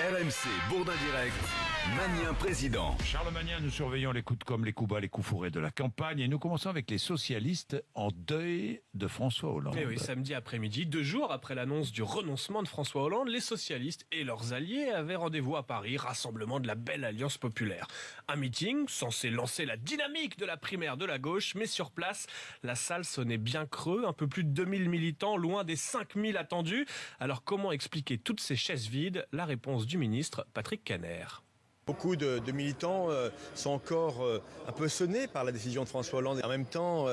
RMC Bourdin Direct, Magnien président. Charles Magnien, nous surveillons les coups de com', les coups bas, les coups fourrés de la campagne et nous commençons avec les socialistes en deuil de François Hollande. Et oui, samedi après-midi, 2 jours après l'annonce du renoncement de François Hollande, les socialistes et leurs alliés avaient rendez-vous à Paris, rassemblement de la belle alliance populaire. Un meeting censé lancer la dynamique de la primaire de la gauche, mais sur place, la salle sonnait bien creux, un peu plus de 2000 militants, loin des 5000 attendus. Alors comment expliquer toutes ces chaises vides? La réponse du ministre Patrick Kanner. Beaucoup de militants sont encore un peu sonnés par la décision de François Hollande. En même temps,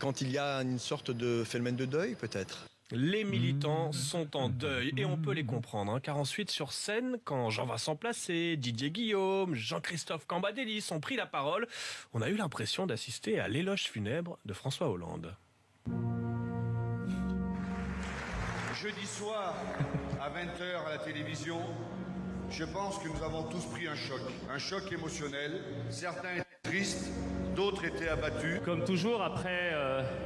quand il y a une sorte de phénomène de deuil, peut-être. Les militants sont en deuil et on peut les comprendre, car ensuite sur scène, quand Jean-Vincent Placé, Didier Guillaume, Jean-Christophe Cambadélis ont pris la parole, on a eu l'impression d'assister à l'éloge funèbre de François Hollande. Jeudi soir, à 20h à la télévision, je pense que nous avons tous pris un choc émotionnel. Certains étaient tristes, d'autres étaient abattus. Comme toujours, après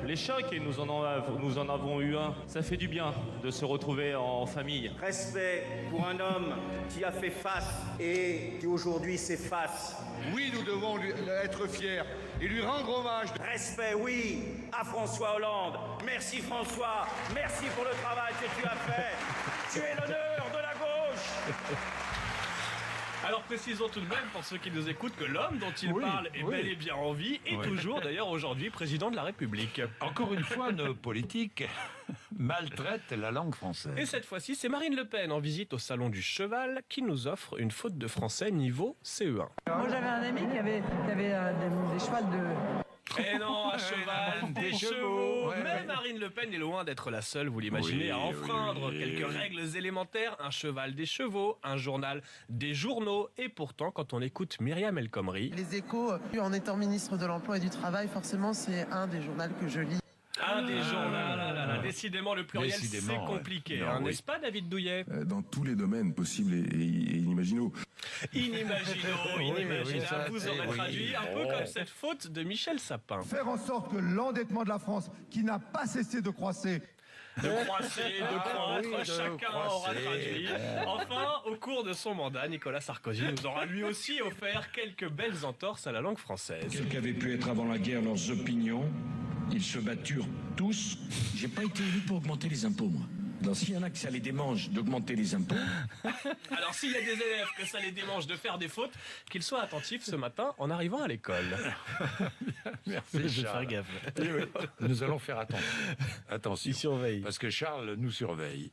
les chocs, et nous en avons eu un, ça fait du bien de se retrouver en famille. Respect pour un homme qui a fait face et qui aujourd'hui s'efface. Oui, nous devons être fiers et lui rendre hommage. Respect, oui, à François Hollande. Merci François, merci pour le travail que tu as fait. Tu es l'honneur de la gauche. Alors précisons tout de même pour ceux qui nous écoutent que l'homme dont il parle est bel et bien en vie et toujours d'ailleurs aujourd'hui président de la République. Encore une fois, nos politiques maltraitent la langue française. Et cette fois-ci, c'est Marine Le Pen en visite au Salon du Cheval qui nous offre une faute de français niveau CE1. Moi j'avais un ami qui avait des chevals de... Et non, à cheval, des chevaux. Mais Marine Le Pen est loin d'être la seule, vous l'imaginez, à enfreindre quelques règles élémentaires. Un cheval, des chevaux, un journal, des journaux. Et pourtant, quand on écoute Myriam El Khomri... Les Échos, en étant ministre de l'Emploi et du Travail, forcément c'est un des journaux que je lis. Un des journaux, décidément le pluriel c'est compliqué, n'est-ce pas David Douillet? Dans tous les domaines possibles et inimaginables. Inimaginable, vous aurez traduit un peu comme cette faute de Michel Sapin. Faire en sorte que l'endettement de la France, qui n'a pas cessé de croître, chacun aura traduit. Enfin, au cours de son mandat, Nicolas Sarkozy nous aura lui aussi offert quelques belles entorses à la langue française. Quelles qu'avaient pu être avant la guerre leurs opinions, ils se batturent tous. J'ai pas été élu pour augmenter les impôts, moi. Donc s'il y en a que ça les démange d'augmenter les impôts... Alors s'il y a des élèves que ça les démange de faire des fautes, qu'ils soient attentifs ce matin en arrivant à l'école. Merci Charles. Faire gaffe. Nous allons faire attention. Il surveille. Parce que Charles nous surveille.